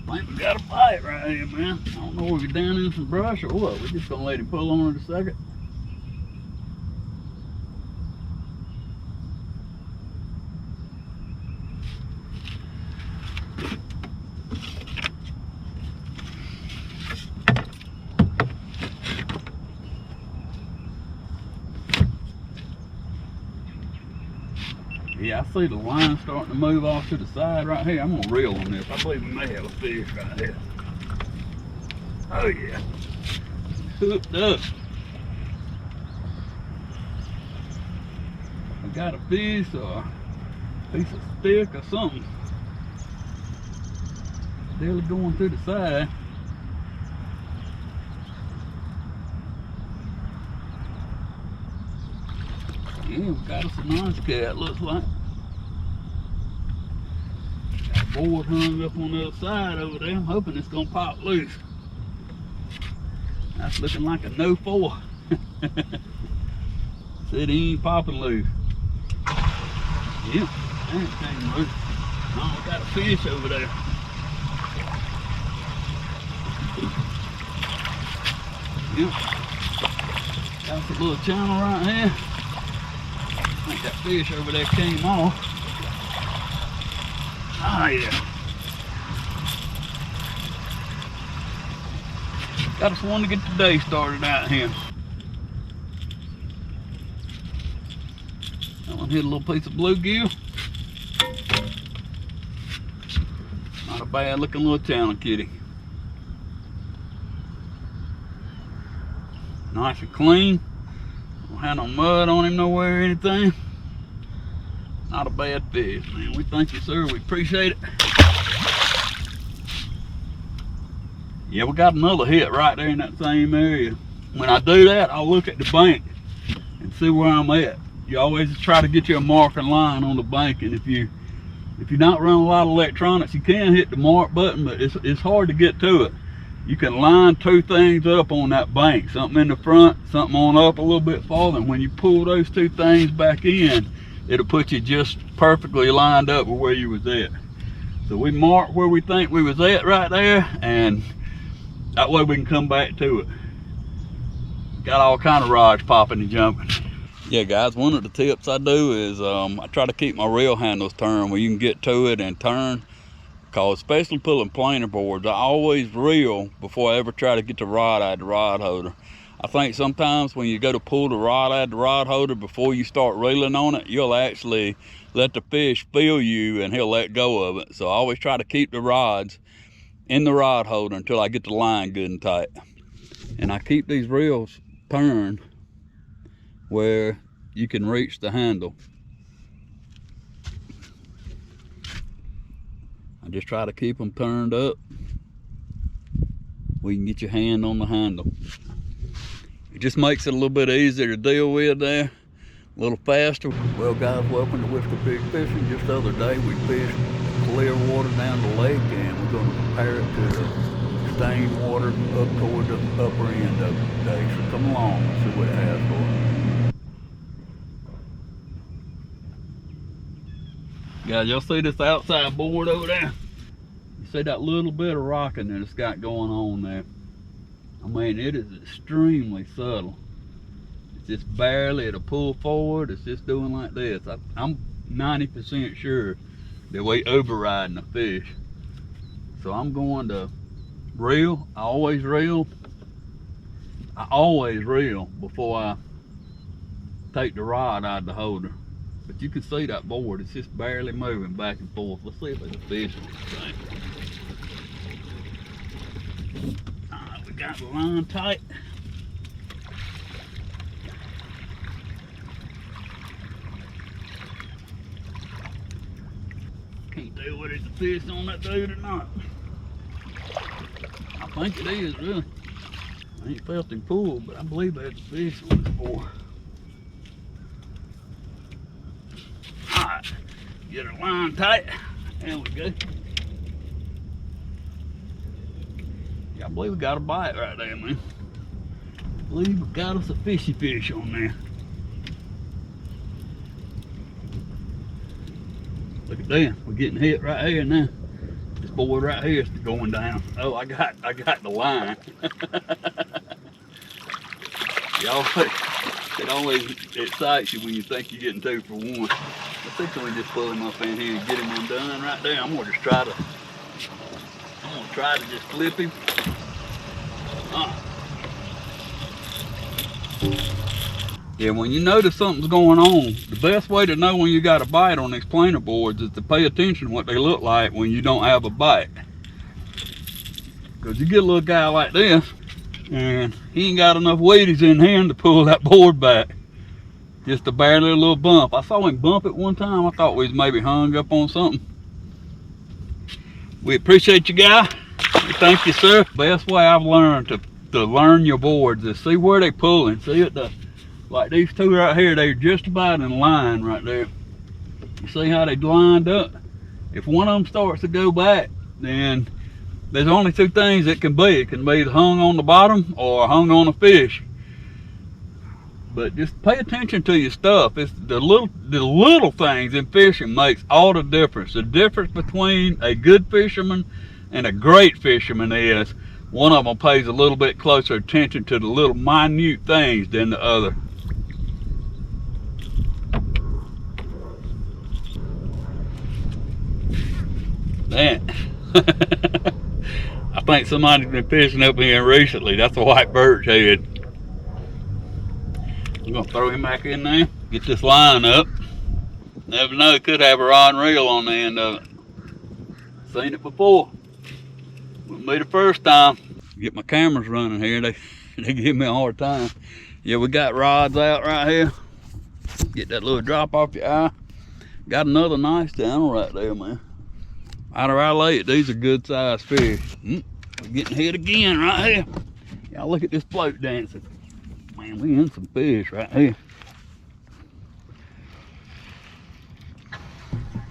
I think we got a bite right here, man. I don't know if we're down in some brush or what. We're just gonna let him pull on it a second. Yeah, I see the line starting to move off to the side right here. I'm gonna reel on this. I believe we may have a fish right here. Oh yeah, hooked up. I got a fish or a piece of stick or something. Still going to the side. Yeah, we got us a nice cat, looks like. Got a board hung up on the other side over there. I'm hoping it's gonna pop loose. That's looking like a no 4. Said he ain't popping loose. Yeah, that came loose. Oh, we got a fish over there. Yeah. Got a little channel right here. I think that fish over there came off. Ah, yeah. Got us one to get the day started out here. That one hit a little piece of bluegill. Not a bad looking little channel kitty. Nice and clean. Don't have no mud on him nowhere or anything. Not a bad fish, man. We thank you, sir. We appreciate it. Yeah, we got another hit right there in that same area. When I do that, I'll look at the bank and see where I'm at. You always try to get your marking line on the bank, and if you're not running a lot of electronics, you can hit the mark button, but it's hard to get to it. You can line 2 things up on that bank, something in the front, something on up a little bit farther, and when you pull those 2 things back in, it'll put you just perfectly lined up with where you was at. So we marked where we think we was at right there, and that way we can come back to it. Got all kind of rods popping and jumping. Yeah guys, one of the tips I do is I try to keep my reel handles turned where you can get to it and turn. Cause especially pulling planer boards, I always reel before I ever try to get the rod out of the rod holder. I think sometimes when you go to pull the rod out of the rod holder before you start reeling on it, you'll actually let the fish feel you and he'll let go of it. So I always try to keep the rods in the rod holder until I get the line good and tight. And I keep these reels turned where you can reach the handle. I just try to keep them turned up where you can get your hand on the handle. It just makes it a little bit easier to deal with there, a little faster. Well guys, welcome to Whiskey Pig Fishing. Just the other day we fished clear water down the lake, and we're going to compare it to stained water up toward the upper end of it today. So come along and see what it has for us. Guys, y'all see this outside board over there? You see that little bit of rocking that it's got going on there? I mean, it is extremely subtle. It's just barely, it'll pull forward, it's just doing like this. I'm 90% sure that we overriding a fish. So I'm going to reel. I always reel before I take the rod out of the holder. But you can see that board, it's just barely moving back and forth. Let's see if there's a fish on this thing. Alright, we got the line tight. Can't tell whether it's a fish on that dude or not. I think it is, really. I ain't felt him pull, but I believe there's a fish on this board. Alright, get our line tight. There we go. Yeah, I believe we got a bite right there, man. I believe we got us a fishy fish on there. Look at that, we're getting hit right here now. Just board right here is going down. Oh, I got the line. Y'all, it always excites you when you think you're getting 2 for 1. I think we just pull him up in here and get him undone right there. I'm gonna try to just flip him. Yeah, when you notice something's going on, the best way to know when you got a bite on these planer boards is to pay attention to what they look like when you don't have a bite. Because you get a little guy like this, and he ain't got enough weighties in him to pull that board back. Just a barely little bump. I saw him bump it one time. I thought we was maybe hung up on something. We appreciate you, guy. Thank you, sir. Best way I've learned to learn your boards is see where they pulling. See it, like these two right here, they're just about in line right there. You see how they lined up? If one of them starts to go back, then there's only 2 things it can be. It can be hung on the bottom or hung on a fish. But just pay attention to your stuff. It's the little things in fishing makes all the difference. The difference between a good fisherman and a great fisherman is one of them pays a little bit closer attention to the little minute things than the other. Man, I think somebody's been fishing up here recently. That's a white birch head. I'm gonna throw him back in there, get this line up. Never know, it could have a rod and reel on the end of it. Seen it before. Wouldn't be the first time. Get my cameras running here, they give me a hard time. Yeah, we got rods out right here. Get that little drop off your eye. Got another nice channel right there, man. Out of our lake, these are good sized fish. We're getting hit again right here. Y'all look at this float dancing. Man, we in some fish right here.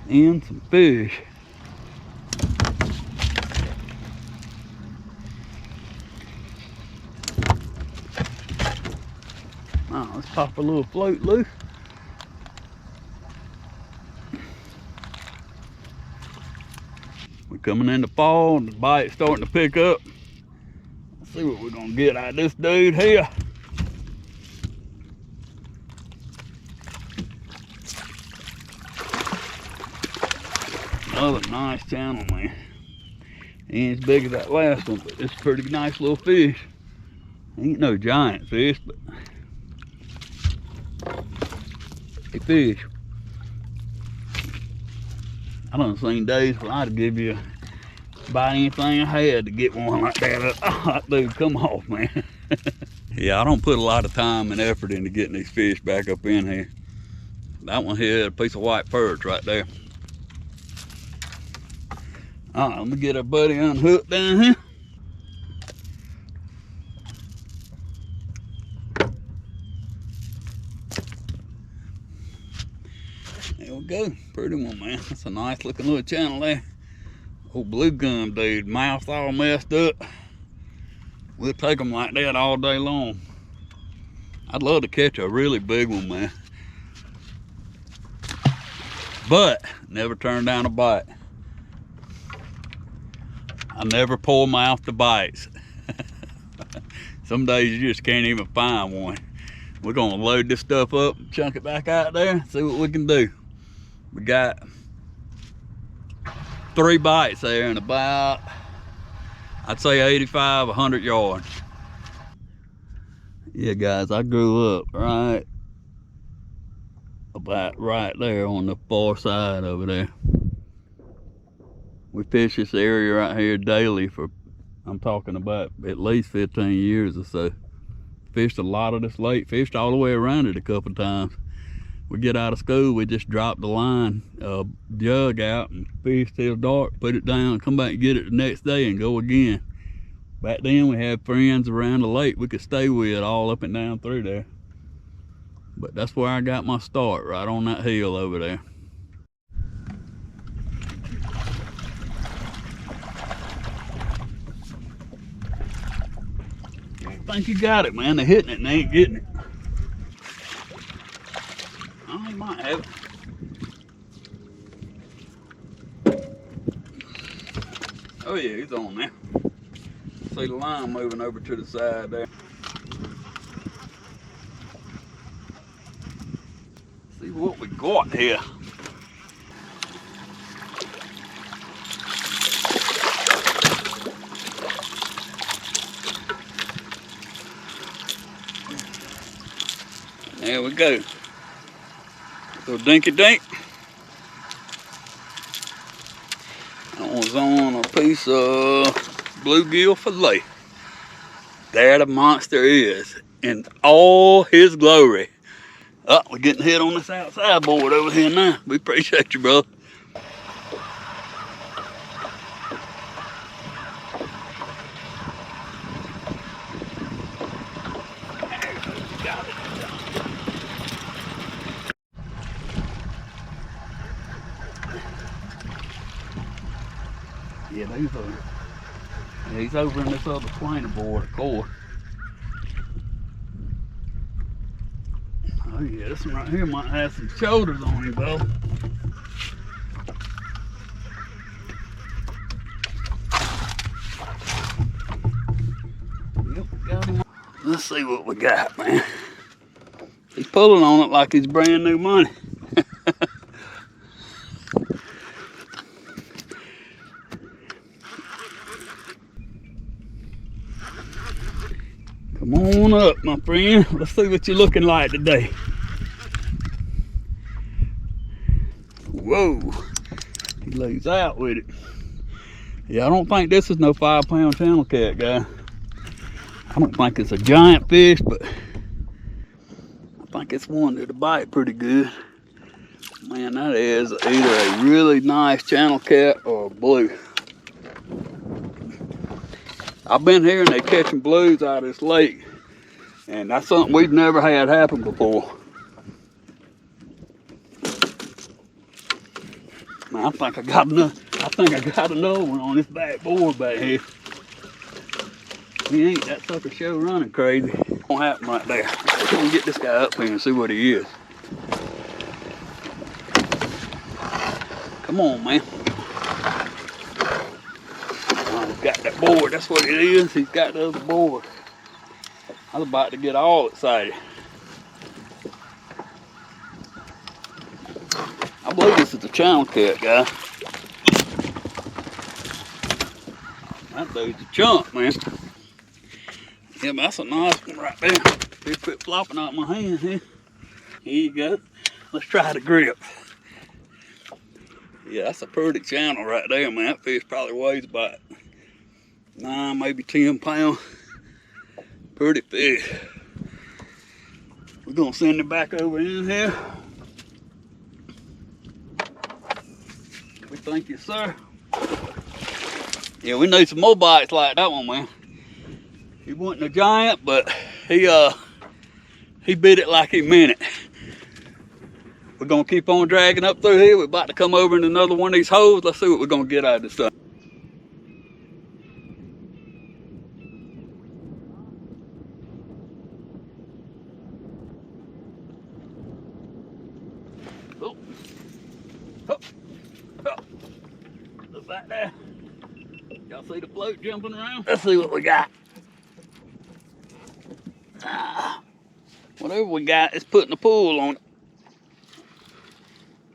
In some fish. Oh, let's pop a little float loose. We're coming into fall and the bite's starting to pick up. Let's see what we're gonna get out of this dude here. Another nice channel, man. Ain't as big as that last one, but it's a pretty nice little fish. Ain't no giant fish, but a fish. I done seen days where I'd give you buy anything I had to get one like that. Oh, dude, come off, man. Yeah, I don't put a lot of time and effort into getting these fish back up in here. That one here, a piece of white perch right there. All right, let me get our buddy unhooked down here. There we go, pretty one, man. That's a nice looking little channel there. Old blue gum dude, mouth all messed up. We'll take them like that all day long. I'd love to catch a really big one, man. But never turn down a bite. I never pull mouth to bites. Some days you just can't even find one. We're gonna load this stuff up, chunk it back out there, see what we can do. We got 3 bites there in about, I'd say 85, 100 yards. Yeah, guys, I grew up right about right there on the far side over there. We fish this area right here daily for, I'm talking about at least 15 years or so. Fished a lot of this lake, fished all the way around it a couple times. We get out of school, we just drop the line jug out and fish till dark, put it down, come back and get it the next day and go again. Back then we had friends around the lake we could stay with all up and down through there. But that's where I got my start, right on that hill over there. I think you got it, man. They're hitting it and they ain't getting it. Oh, you might have it. Oh yeah, he's on there. See the line moving over to the side there. See what we got here. There we go. Little dinky dink. That was on a piece of bluegill fillet. There the monster is in all his glory. Oh, we're getting hit on this outside board over here now. We appreciate you, brother. Yeah, he's over in this other planer board, of course. Oh yeah, this one right here might have some shoulders on him, though. Yep, got him. Let's see what we got, man. He's pulling on it like he's brand new money. Come on up, my friend. Let's see what you're looking like today. Whoa, he lays out with it. Yeah, I don't think this is no 5-pound channel cat, guy. I don't think it's a giant fish, but I think it's one that'll bite pretty good. Man, that is either a really nice channel cat or a blue. I've been hearing they catching blues out of this lake, and that's something we've never had happen before. Man, I think I got another one on this back board back here. He ain't that sucker show running crazy. Won't happen right there. Let's go and get this guy up here and see what he is. Come on, man. He's got that board, that's what it is. He's got the other board. I was about to get all excited. I believe this is a channel cat, guy. That dude's a chump, man. Yeah, but that's a nice one right there. He quit flopping out my hand here. Here you go. Let's try the grip. Yeah, that's a pretty channel right there, man. That fish probably weighs about 9, maybe 10 pounds. Pretty fish. We're gonna send it back over in here. We thank you, sir. Yeah, we need some more bites like that one, man. He wasn't a giant, but he bit it like he meant it. We're gonna keep on dragging up through here. We're about to come over in another one of these holes. Let's see what we're gonna get out of this stuff. Oh. Oh. Oh. Just like that. Y'all see the float jumping around? Let's see what we got. Whatever we got is putting a pull on it.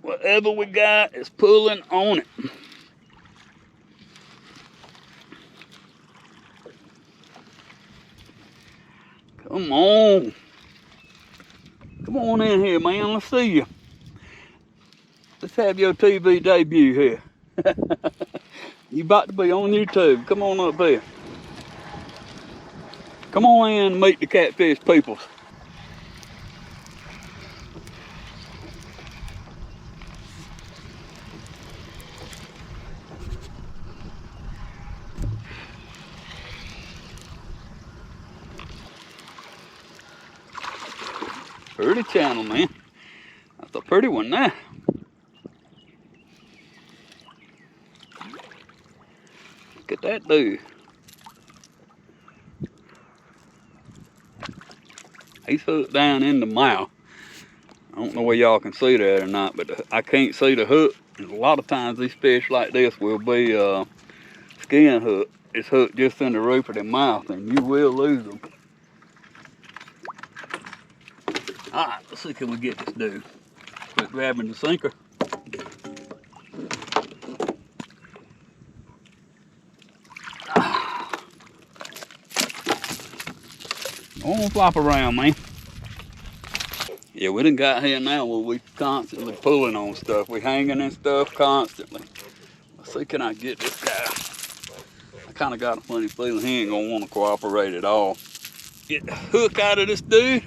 Whatever we got is pulling on it. Come on. Come on in here, man. Let's see you. Let's have your TV debut here. You about to be on YouTube. Come on up here. Come on in and meet the Catfish people. Pretty channel, man. That's a pretty one now. Look at that dude. He's hooked down in the mouth. I don't know whether y'all can see that or not, but I can't see the hook. And a lot of times these fish like this will be skin hook. It's hooked just in the roof of their mouth, and you will lose them. All right, let's see, can we get this dude? Quit grabbing the sinker. Don't flop around, man. Yeah, we done got here now where we constantly pulling on stuff. We hanging and stuff constantly. Let's see, can I get this guy? I kind of got a funny feeling he ain't gonna want to cooperate at all. Get the hook out of this dude.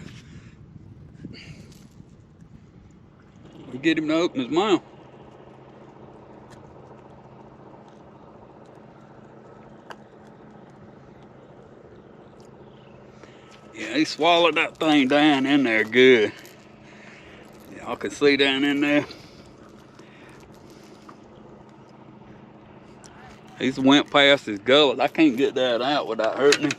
We get him to open his mouth. Yeah, he swallowed that thing down in there good. Y'all can see down in there. He's went past his gullet. I can't get that out without hurting him.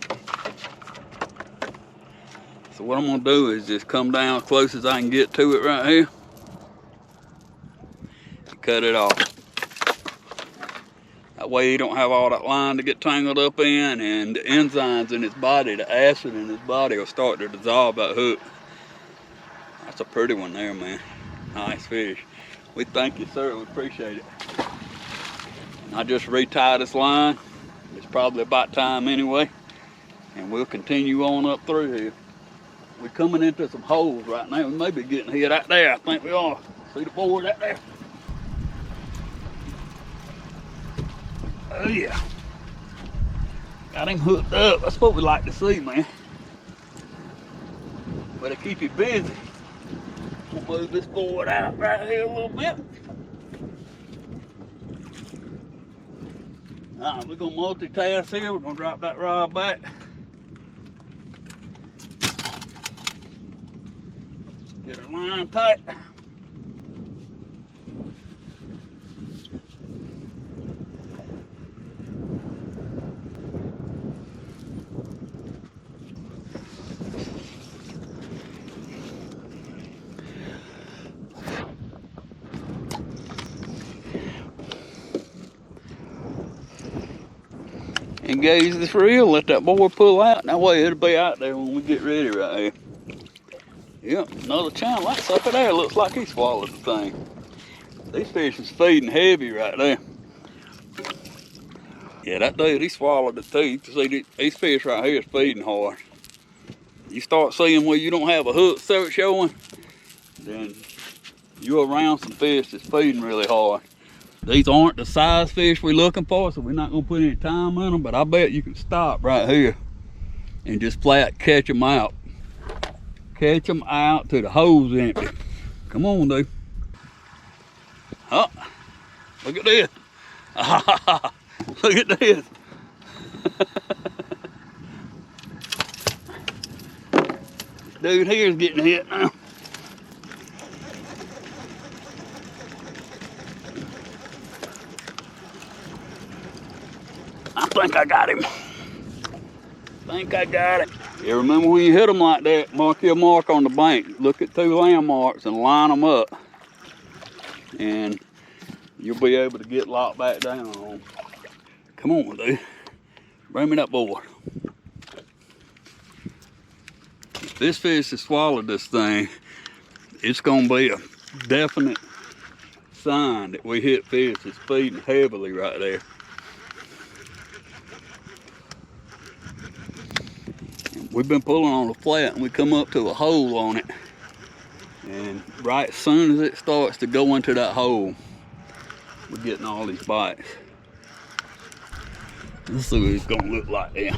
So what I'm gonna do is just come down as close as I can get to it right here. And cut it off. That way he don't have all that line to get tangled up in, and the enzymes in his body, the acid in his body will start to dissolve that hook. That's a pretty one there, man. Nice fish. We thank you, sir. We appreciate it. And I just retie this line. It's probably about time anyway. And we'll continue on up through here. We're coming into some holes right now. We may be getting hit out there. I think we are. See the board out there? Oh yeah. Got him hooked up. That's what we like to see, man. Better keep you busy. We'll move this board out right here a little bit. Alright, we're gonna multitask here. We're gonna drop that rod back. Get our line tight. Engage this reel, let that board pull out. That way it'll be out there when we get ready right here. Yep, another channel. That sucker there looks like he swallowed the thing. These fish is feeding heavy right there. Yeah, that dude, he swallowed the teeth. See, these fish right here is feeding hard. You start seeing where you don't have a hook showing, then you're around some fish that's feeding really hard. These aren't the size fish we're looking for, so we're not gonna put any time in them, but I bet you can stop right here and just flat catch them out. Catch them out till the hole's empty. Come on, dude. Oh, look at this. Look at this. Dude here's getting hit now. I think I got him. Yeah, remember when you hit them like that, mark your mark on the bank. Look at 2 landmarks and line them up. And you'll be able to get locked back down on them. Come on, dude. Bring me that board. If this fish has swallowed this thing, it's gonna be a definite sign that we hit fish that's feeding heavily right there. We've been pulling on the flat and we come up to a hole on it. And right as soon as it starts to go into that hole, we're getting all these bites. Let's see what it's gonna look like there.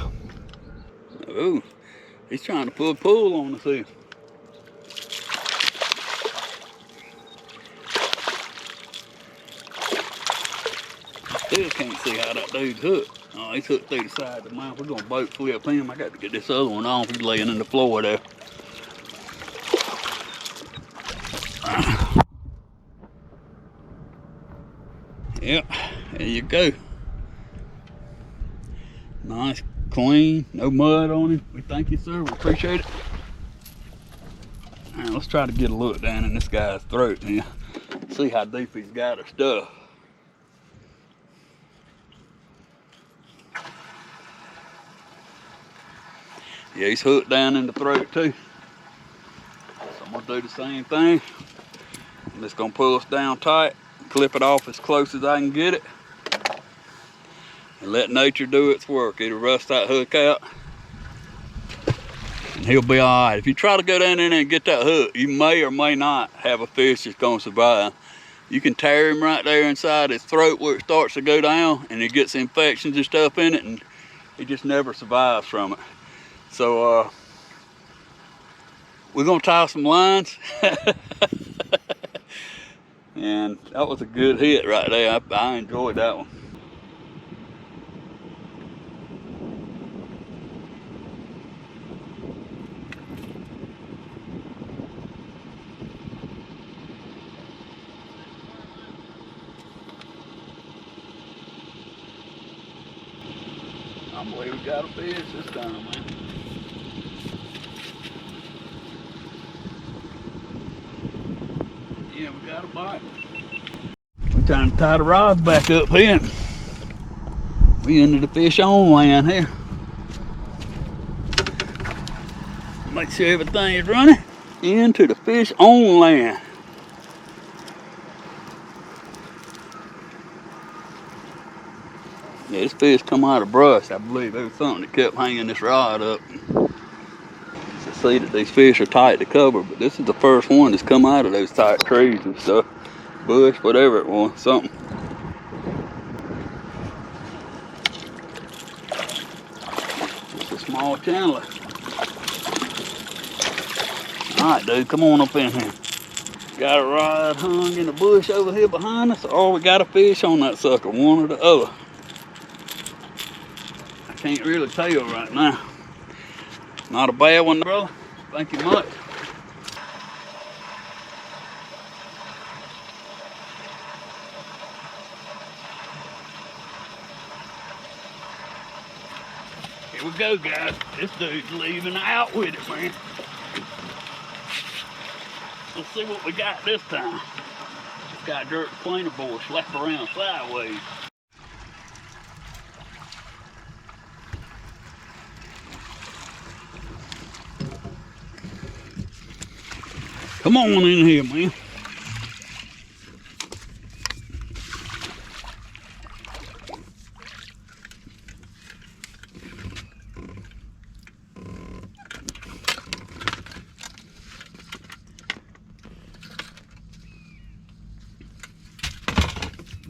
Oh, he's trying to put a pull on us here. Still can't see how that dude's hooked. Oh, he's hooked through the side of the mouth. We're gonna boat flip him. I got to get this other one off. He's laying in the floor there. Yep, there you go. Nice, clean, no mud on him. We thank you, sir. We appreciate it. All right, let's try to get a look down in this guy's throat here. See how deep he's got her stuff. Yeah, he's hooked down in the throat too. So I'm gonna do the same thing. I'm just gonna pull us down tight, clip it off as close as I can get it, and let nature do its work. It'll rust that hook out, and he'll be all right. If you try to go down in there and get that hook, you may or may not have a fish that's gonna survive. You can tear him right there inside his throat where it starts to go down, and it gets infections and stuff in it, and he just never survives from it. So we're gonna tie some lines. And that was a good hit right there. I enjoyed that one. I believe we got a fish this time, man. Yeah, we got a bite. We're trying to tie the rods back up here. We into the fish on land here. Make sure everything is running. Into the fish on land. Yeah, this fish come out of brush. I believe there was something that kept hanging this rod up. To see that these fish are tight to cover, but this is the first one that's come out of those tight trees and stuff. Bush, whatever it was, something. It's a small chandler. Alright, dude, come on up in here. Got a rod hung in the bush over here behind us, or we got a fish on that sucker, one or the other. I can't really tell right now. Not a bad one, brother. Thank you much. Here we go, guys. This dude's leaving out with it, man. Let's see what we got this time. Just got a dirt planer board slapped around sideways. Come on in here, man.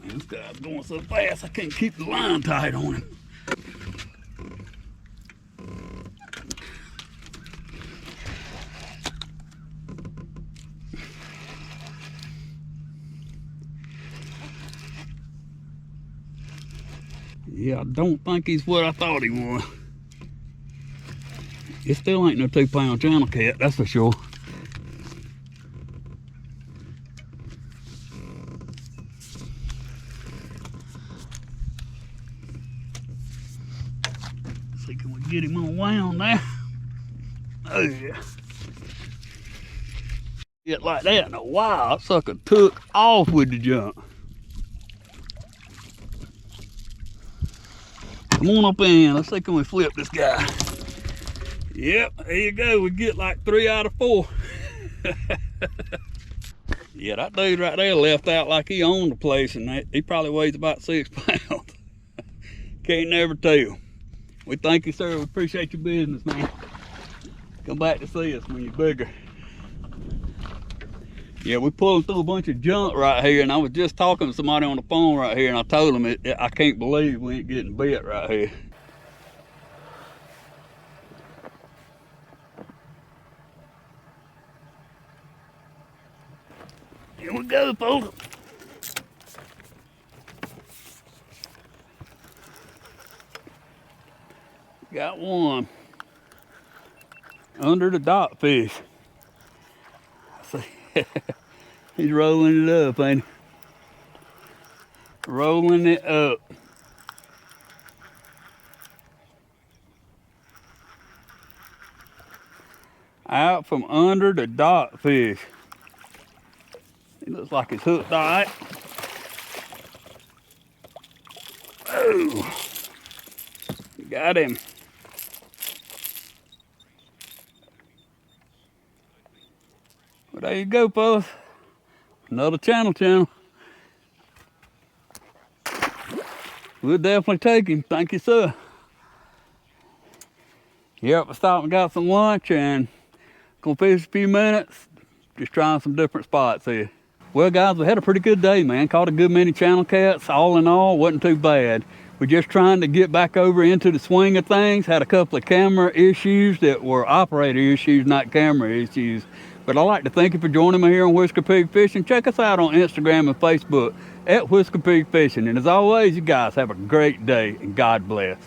Man, this guy's going so fast I can't keep the line tight on him. Yeah, I don't think he's what I thought he was. It still ain't no 2-pound channel cat, that's for sure. See, can we get him unwound there? Oh yeah. Get like that in a while, that sucker took off with the jump. Come on up in, let's see, can we flip this guy? Yep, there you go, we get like 3 out of 4. Yeah, that dude right there left out like he owned the place, and he probably weighs about 6 pounds. Can't never tell. We thank you, sir, we appreciate your business, man. Come back to see us when you're bigger. Yeah, we pulling through a bunch of junk right here, and I was just talking to somebody on the phone right here, and I told them I can't believe we ain't getting bit right here. Here we go, folks. Got one under the dock fish. See, he's rolling it up, ain't he? Rolling it up. Out from under the dock fish. He looks like he's hooked all right. Oh, got him. Well, there you go, fellas. Another channel. We'll definitely take him. Thank you, sir. Yep, I stopped and got some lunch and gonna fish a few minutes. Just trying some different spots here. Well, guys, we had a pretty good day, man. Caught a good many channel cats. All in all, wasn't too bad. We're just trying to get back over into the swing of things. Had a couple of camera issues that were operator issues, not camera issues. But I'd like to thank you for joining me here on Whisker Pig Fishing. Check us out on Instagram and Facebook at Whisker Pig Fishing. And as always, you guys have a great day and God bless.